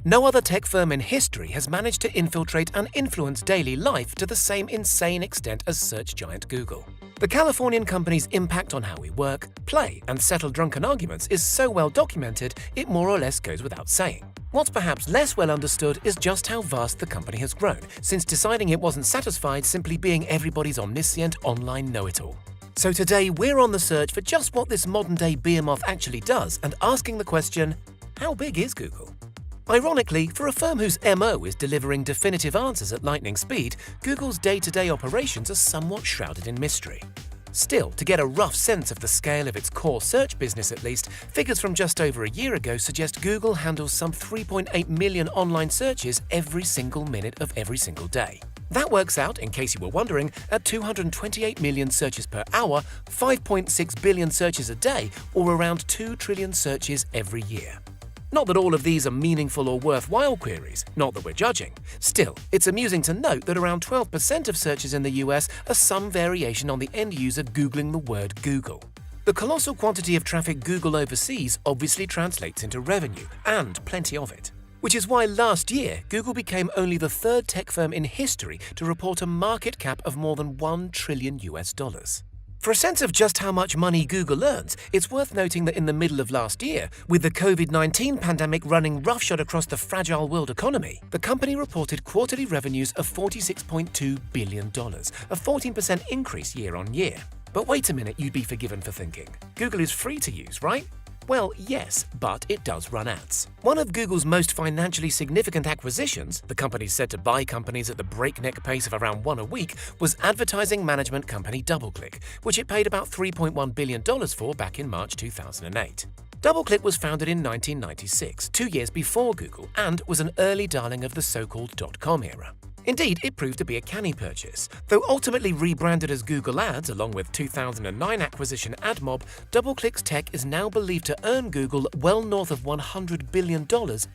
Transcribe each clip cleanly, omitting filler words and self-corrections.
No other tech firm in history has managed to infiltrate and influence daily life to the same insane extent as search giant Google. The Californian company's impact on how we work, play, and settle drunken arguments is so well documented it more or less goes without saying. What's perhaps less well understood is just how vast the company has grown since deciding it wasn't satisfied simply being everybody's omniscient online know-it-all. So today we're on the search for just what this modern-day behemoth actually does and asking the question, how big is Google? Ironically, for a firm whose MO is delivering definitive answers at lightning speed, Google's day-to-day operations are somewhat shrouded in mystery. Still, to get a rough sense of the scale of its core search business at least, figures from just over a year ago suggest Google handles some 3.8 million online searches every single minute of every single day. That works out, in case you were wondering, at 228 million searches per hour, 5.6 billion searches a day, or around 2 trillion searches every year. Not that all of these are meaningful or worthwhile queries, not that we're judging. Still, it's amusing to note that around 12% of searches in the US are some variation on the end user Googling the word Google. The colossal quantity of traffic Google oversees obviously translates into revenue, and plenty of it. Which is why last year, Google became only the third tech firm in history to report a market cap of more than $1 trillion. For a sense of just how much money Google earns, it's worth noting that in the middle of last year, with the COVID-19 pandemic running roughshod across the fragile world economy, the company reported quarterly revenues of $46.2 billion, a 14% increase year on year. But wait a minute, you'd be forgiven for thinking. Google is free to use, right? Well, yes, but it does run ads. One of Google's most financially significant acquisitions, the company said to buy companies at the breakneck pace of around one a week, was advertising management company DoubleClick, which it paid about $3.1 billion for back in March 2008. DoubleClick was founded in 1996, 2 years before Google, and was an early darling of the so-called .com era. Indeed, it proved to be a canny purchase. Though ultimately rebranded as Google Ads along with 2009 acquisition AdMob, DoubleClick's tech is now believed to earn Google well north of $100 billion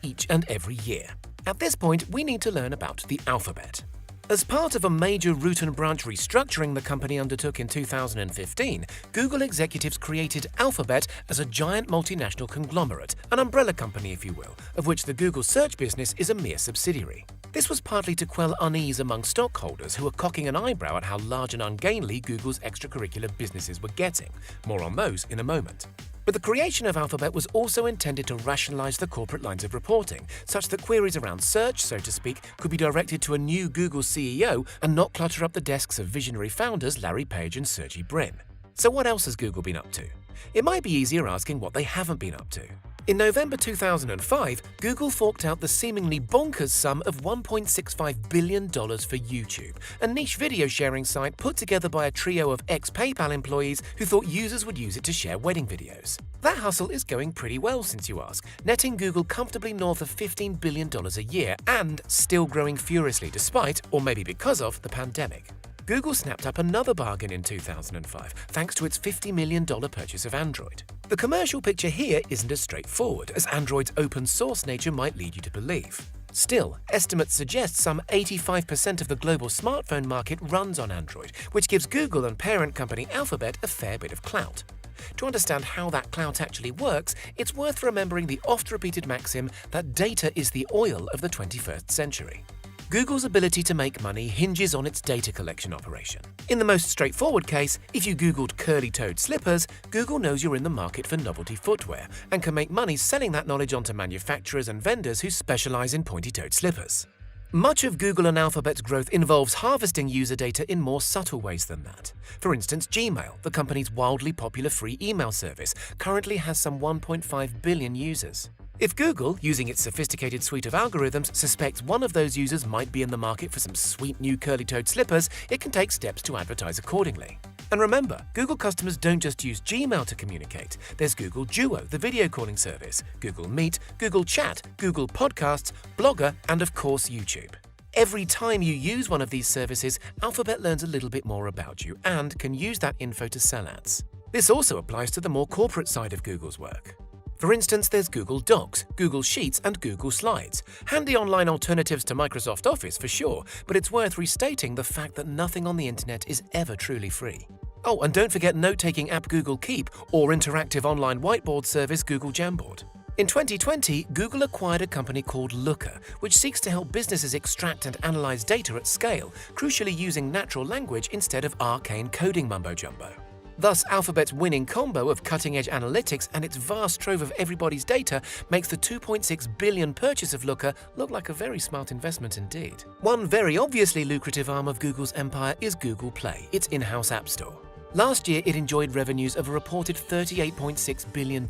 each and every year. At this point, we need to learn about the alphabet. As part of a major root and branch restructuring the company undertook in 2015, Google executives created Alphabet as a giant multinational conglomerate, an umbrella company if you will, of which the Google search business is a mere subsidiary. This was partly to quell unease among stockholders who were cocking an eyebrow at how large and ungainly Google's extracurricular businesses were getting. More on those in a moment. But the creation of Alphabet was also intended to rationalize the corporate lines of reporting, such that queries around search, so to speak, could be directed to a new Google CEO and not clutter up the desks of visionary founders Larry Page and Sergey Brin. So what else has Google been up to? It might be easier asking what they haven't been up to. In November 2005, Google forked out the seemingly bonkers sum of $1.65 billion for YouTube, a niche video sharing site put together by a trio of ex-PayPal employees who thought users would use it to share wedding videos. That hustle is going pretty well, since you ask, netting Google comfortably north of $15 billion a year and still growing furiously despite, or maybe because of, the pandemic. Google snapped up another bargain in 2005 thanks to its $50 million purchase of Android. The commercial picture here isn't as straightforward as Android's open source nature might lead you to believe. Still, estimates suggest some 85% of the global smartphone market runs on Android, which gives Google and parent company Alphabet a fair bit of clout. To understand how that clout actually works, it's worth remembering the oft-repeated maxim that data is the oil of the 21st century. Google's ability to make money hinges on its data collection operation. In the most straightforward case, if you Googled curly-toed slippers, Google knows you're in the market for novelty footwear and can make money selling that knowledge onto manufacturers and vendors who specialize in pointy-toed slippers. Much of Google and Alphabet's growth involves harvesting user data in more subtle ways than that. For instance, Gmail, the company's wildly popular free email service, currently has some 1.5 billion users. If Google, using its sophisticated suite of algorithms, suspects one of those users might be in the market for some sweet new curly-toed slippers, it can take steps to advertise accordingly. And remember, Google customers don't just use Gmail to communicate. There's Google Duo, the video calling service, Google Meet, Google Chat, Google Podcasts, Blogger, and of course YouTube. Every time you use one of these services, Alphabet learns a little bit more about you and can use that info to sell ads. This also applies to the more corporate side of Google's work. For instance, there's Google Docs, Google Sheets, and Google Slides. Handy online alternatives to Microsoft Office for sure, but it's worth restating the fact that nothing on the internet is ever truly free. Oh, and don't forget note-taking app Google Keep or interactive online whiteboard service Google Jamboard. In 2020, Google acquired a company called Looker, which seeks to help businesses extract and analyze data at scale, crucially using natural language instead of arcane coding mumbo-jumbo. Thus, Alphabet's winning combo of cutting-edge analytics and its vast trove of everybody's data makes the $2.6 billion purchase of Looker look like a very smart investment indeed. One very obviously lucrative arm of Google's empire is Google Play, its in-house app store. Last year, it enjoyed revenues of a reported $38.6 billion,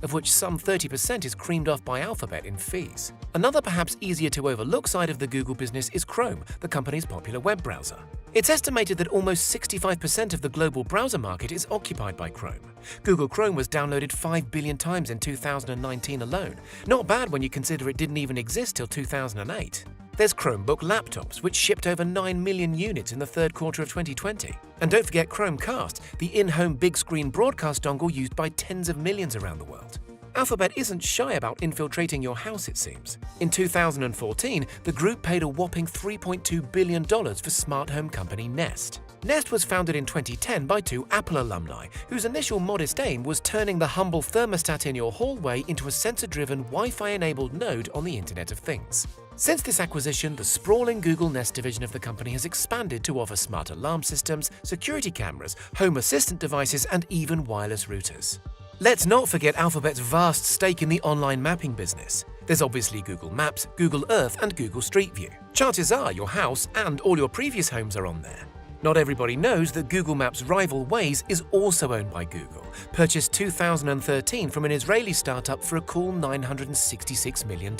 of which some 30% is creamed off by Alphabet in fees. Another perhaps easier to overlook side of the Google business is Chrome, the company's popular web browser. It's estimated that almost 65% of the global browser market is occupied by Chrome. Google Chrome was downloaded 5 billion times in 2019 alone. Not bad when you consider it didn't even exist till 2008. There's Chromebook laptops, which shipped over 9 million units in the third quarter of 2020. And don't forget Chromecast, the in-home big-screen broadcast dongle used by tens of millions around the world. Alphabet isn't shy about infiltrating your house, it seems. In 2014, the group paid a whopping $3.2 billion for smart home company Nest. Nest was founded in 2010 by two Apple alumni, whose initial modest aim was turning the humble thermostat in your hallway into a sensor-driven, Wi-Fi-enabled node on the Internet of Things. Since this acquisition, the sprawling Google Nest division of the company has expanded to offer smart alarm systems, security cameras, home assistant devices, and even wireless routers. Let's not forget Alphabet's vast stake in the online mapping business. There's obviously Google Maps, Google Earth, and Google Street View. Chances are your house and all your previous homes are on there. Not everybody knows that Google Maps' rival Waze is also owned by Google, purchased 2013 from an Israeli startup for a cool $966 million.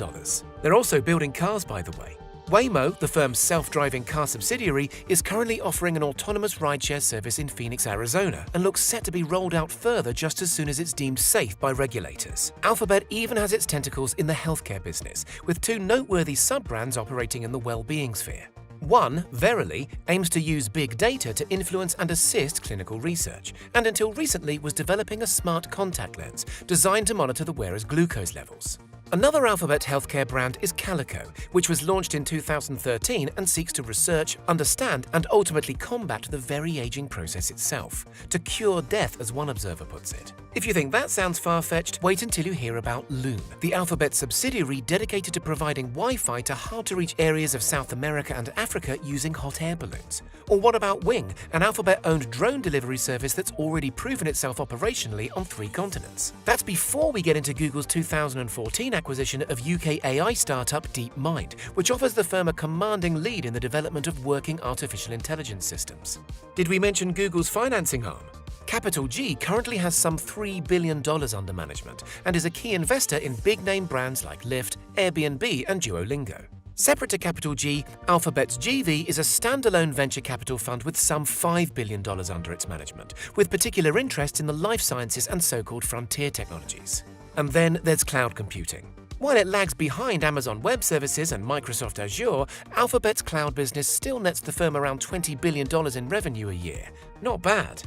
They're also building cars, by the way. Waymo, the firm's self-driving car subsidiary, is currently offering an autonomous rideshare service in Phoenix, Arizona, and looks set to be rolled out further just as soon as it's deemed safe by regulators. Alphabet even has its tentacles in the healthcare business, with two noteworthy sub-brands operating in the well-being sphere. One, Verily, aims to use big data to influence and assist clinical research, and until recently was developing a smart contact lens designed to monitor the wearer's glucose levels. Another Alphabet healthcare brand is Calico, which was launched in 2013 and seeks to research, understand, and ultimately combat the very aging process itself, to cure death, as one observer puts it. If you think that sounds far-fetched, wait until you hear about Loom, the Alphabet subsidiary dedicated to providing Wi-Fi to hard-to-reach areas of South America and Africa using hot air balloons. Or what about Wing, an Alphabet-owned drone delivery service that's already proven itself operationally on 3 continents? That's before we get into Google's 2014 acquisition of UK AI startup DeepMind, which offers the firm a commanding lead in the development of working artificial intelligence systems. Did we mention Google's financing arm? Capital G currently has some $3 billion under management and is a key investor in big-name brands like Lyft, Airbnb, and Duolingo. Separate to Capital G, Alphabet's GV is a standalone venture capital fund with some $5 billion under its management, with particular interest in the life sciences and so-called frontier technologies. And then there's cloud computing. While it lags behind Amazon Web Services and Microsoft Azure, Alphabet's cloud business still nets the firm around $20 billion in revenue a year. Not bad.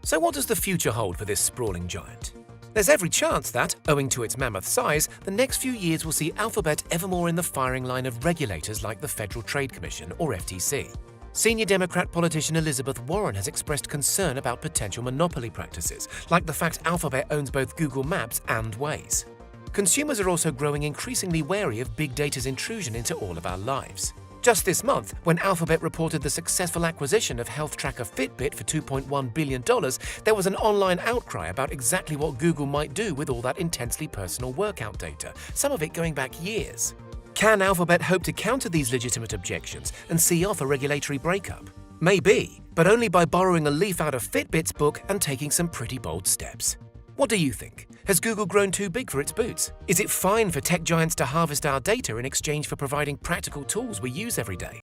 So what does the future hold for this sprawling giant? There's every chance that, owing to its mammoth size, the next few years will see Alphabet ever more in the firing line of regulators like the Federal Trade Commission, or FTC. Senior Democrat politician Elizabeth Warren has expressed concern about potential monopoly practices, like the fact Alphabet owns both Google Maps and Waze. Consumers are also growing increasingly wary of big data's intrusion into all of our lives. Just this month, when Alphabet reported the successful acquisition of health tracker Fitbit for $2.1 billion, there was an online outcry about exactly what Google might do with all that intensely personal workout data, some of it going back years. Can Alphabet hope to counter these legitimate objections and see off a regulatory breakup? Maybe, but only by borrowing a leaf out of Fitbit's book and taking some pretty bold steps. What do you think? Has Google grown too big for its boots? Is it fine for tech giants to harvest our data in exchange for providing practical tools we use every day?